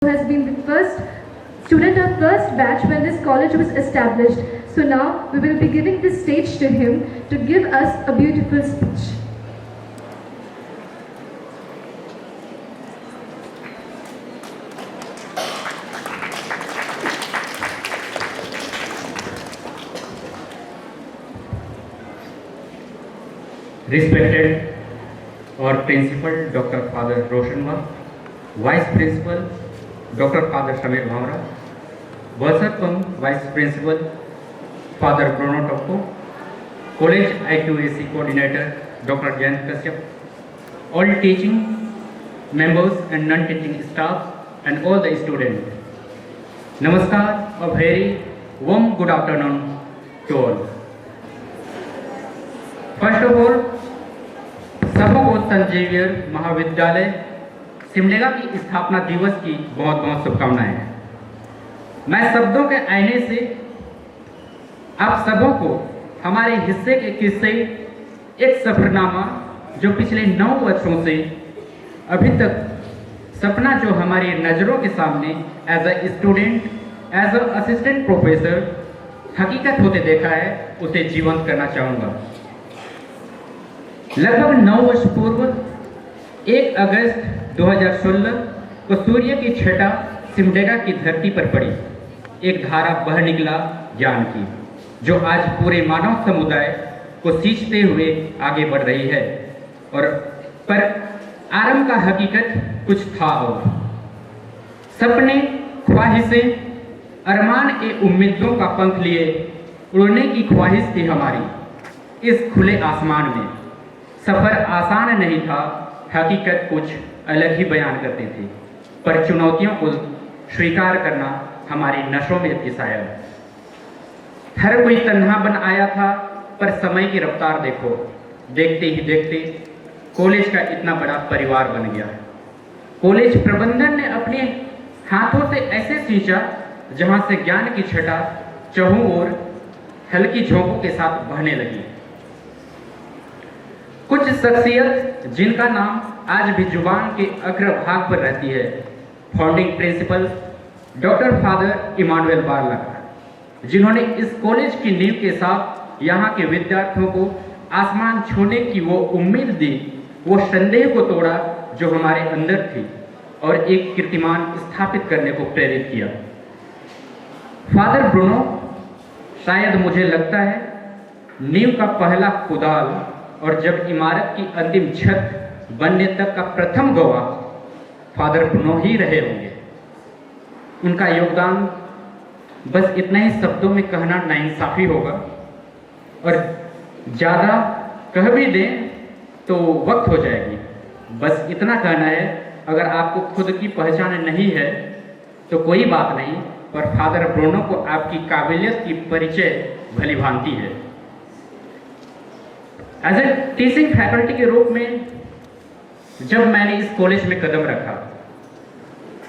has been the first student of first batch when this college was established. So now we will be giving this stage to him to give us a beautiful speech. Respected our principal Dr. Father Roshanwa, Vice Principal Dr. Father Shamir Bhamra, Versatpam Vice Principal Father Bruno Topko, College I2AC Coordinator Dr. Jayant Kashyap, all teaching members and non-teaching staff and all the students. Namaskar, a very warm good afternoon to all. First of all, सबों को संत Xavier महाविद्यालय सिमडेगा की स्थापना दिवस की बहुत बहुत शुभकामनाएं। मैं शब्दों के आईने से आप सबों को हमारे हिस्से के किस्से, एक सफरनामा जो पिछले 9 वर्षों से अभी तक सपना जो हमारी नज़रों के सामने as a student, as a assistant professor हकीकत होते देखा है, उसे जीवंत करना चाहूँगा। लगभग 9 वर्ष पूर्व 1 अगस्त 2016 को सूर्य की छटा सिमडेगा की धरती पर पड़ी। एक धारा बह निकला ज्ञान की, जो आज पूरे मानव समुदाय को सींचते हुए आगे बढ़ रही है। और पर आरंभ का हकीकत कुछ था और सपने, ख्वाहिशें, अरमान ए उम्मीदों का पंख लिए उड़ने की ख्वाहिश थी हमारी इस खुले आसमान में। सफर आसान नहीं था, हकीकत कुछ अलग ही बयान करती थी, पर चुनौतियों को स्वीकार करना हमारी नसों में थी शायद। हर कोई तन्हा बन आया था, पर समय की रफ्तार देखो, देखते ही देखते कॉलेज का इतना बड़ा परिवार बन गया। कॉलेज प्रबंधन ने अपने हाथों से ऐसे सींचा जहां से ज्ञान की छटा चहुं ओर हल्की झोंकों के साथ बहने लगी। कुछ शख्सियत जिनका नाम आज भी जुबान के अग्रभाग पर रहती है, founding principal doctor father Emmanuel Barla, जिन्होंने इस कॉलेज की नींव के साथ यहाँ के विद्यार्थियों को आसमान छूने की वो उम्मीद दी, वो संदेह को तोड़ा जो हमारे अंदर थी, और एक कीर्तिमान स्थापित करने को प्रेरित किया। फादर ब्रूनो शायद मुझे लगता है नींव का पहला कुदाल, और जब इमारत की अंतिम छत बनने तक का प्रथम गवाह फादर ब्रूनो ही रहे होंगे। उनका योगदान बस इतना ही शब्दों में कहना नाइंसाफी होगा, और ज़्यादा कह भी दें तो वक्त हो जाएगी। बस इतना कहना है, अगर आपको खुद की पहचान नहीं है तो कोई बात नहीं, पर फादर ब्रूनो को आपकी काबिलियत की परिचय भली भांति है। एज ए टीचिंग फैकल्टी के रूप में जब मैंने इस कॉलेज में कदम रखा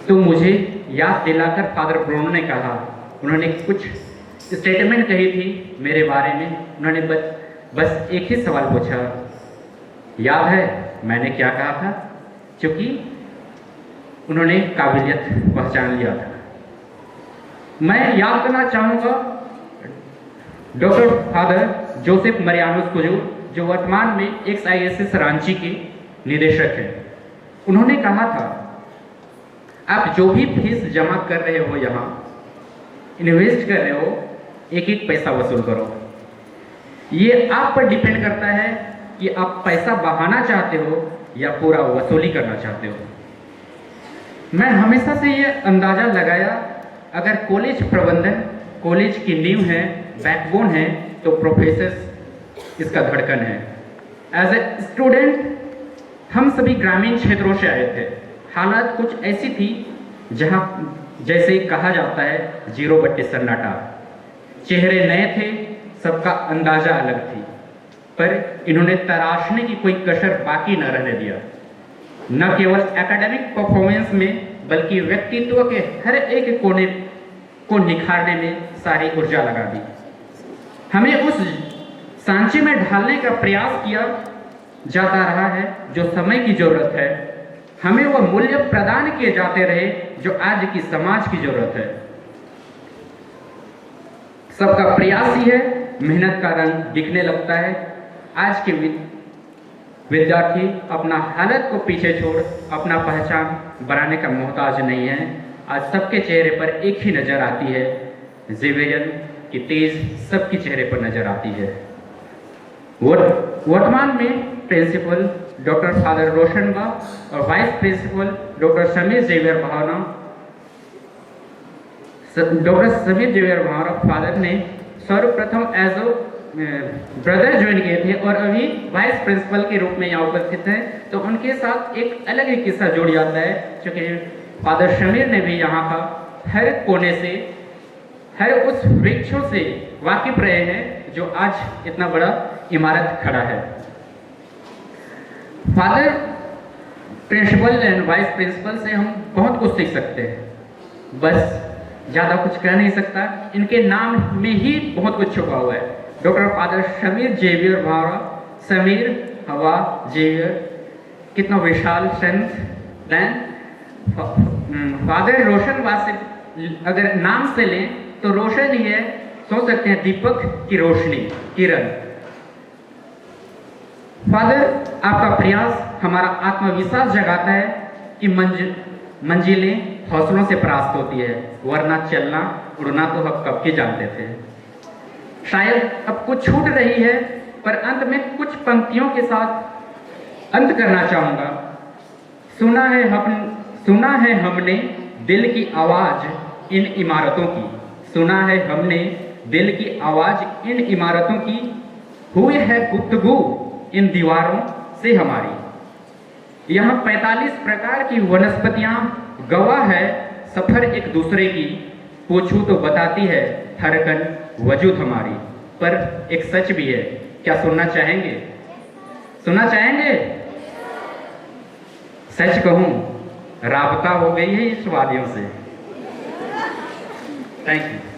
तो मुझे याद दिलाकर फादर ब्रूनो ने कहा, उन्होंने कुछ स्टेटमेंट कही थी मेरे बारे में। उन्होंने बस एक ही सवाल पूछा, याद है मैंने क्या कहा था? क्योंकि उन्होंने काबिलियत पहचान लिया था। मैं याद करना चाहूँगा डॉक्टर फादर जोसेफ मरियानोस कुजूर, जो वर्तमान में XISS रांची के निदेशक हैं। उन्होंने कहा था, आप जो भी फीस जमा कर रहे हो, यहाँ इन्वेस्ट कर रहे हो, एक एक पैसा वसूल करो। ये आप पर डिपेंड करता है कि आप पैसा बहाना चाहते हो या पूरा वसूली करना चाहते हो। मैं हमेशा से ये अंदाजा लगाया, अगर कॉलेज प्रबंधन कॉलेज की नींव है, बैकबोन है, तो प्रोफेसर इसका धड़कन है। एज ए स्टूडेंट हम सभी ग्रामीण क्षेत्रों से आए थे। हालात कुछ ऐसी थी जहां जैसे कहा जाता है 0 बट्टे सन्नाटा। चेहरे नए थे, सबका अंदाजा अलग थी, पर इन्होंने तराशने की कोई कसर बाकी न रहने दिया। न केवल एकेडमिक परफॉर्मेंस में, बल्कि व्यक्तित्व के हर एक कोने को निखारने में सारी ऊर्जा लगा दी। हमें उस सांचे में ढालने का प्रयास किया जाता रहा है जो समय की जरूरत है। हमें वह मूल्य प्रदान किए जाते रहे जो आज की समाज की जरूरत है। सबका प्रयास ही है, मेहनत का रंग दिखने लगता है। आज के विद्यार्थी अपना हालत को पीछे छोड़ अपना पहचान बनाने का मोहताज नहीं है। आज सबके चेहरे पर एक ही नजर आती है, ज़ेवियरियन की तेज सबके चेहरे पर नजर आती है। वर्तमान में प्रिंसिपल डॉक्टर फादर रोशनबा और vice principal doctor Sameer Xavier Bhavna, doctor Sameer Xavier Bhavna father ने सर्वप्रथम एज अ ब्रदर ज्वाइन किए थे और अभी वाइस प्रिंसिपल के रूप में यहाँ उपस्थित हैं। तो उनके साथ एक अलग ही किस्सा जुड़ जाता है, क्योंकि फादर समीर ने भी यहाँ का हर कोने से, हर उस वृक्षों से वाकिफ रहे हैं जो आज इतना बड़ा इमारत खड़ा है। Father principal and vice principal से हम बहुत कुछ सीख सकते हैं, बस ज़्यादा कुछ कह नहीं सकता, इनके नाम में ही बहुत कुछ छुपा हुआ है। Doctor father Sameer Xavier Bhavra, Sameer हवा जेवियर, कितना विशाल sense. Then father Roshan Wasif, अगर नाम से लें तो रोशन ही है, सोच सकते हैं दीपक की रोशनी, किरण। फादर, आपका प्रयास हमारा आत्मविश्वास जगाता है कि मंजिलें हौसलों से प्राप्त होती है, वरना चलना उड़ना तो हम कब के जानते थे। शायद अब कुछ छूट रही है, पर अंत में कुछ पंक्तियों के साथ अंत करना चाहूंगा। सुना है हमने दिल की आवाज इन इमारतों की, सुना है हमने दिल की आवाज इन इमारतों की, हुई है गुफ्तगू इन दीवारों से हमारी। यहाँ 45 प्रकार की वनस्पतियां गवाह है सफर एक दूसरे की, पूछूं तो बताती है धड़कन वजूद हमारी। पर एक सच भी है, क्या सुनना चाहेंगे? सुनना चाहेंगे? सच कहूं, राबता हो गई है इस वादियों से। Thank you.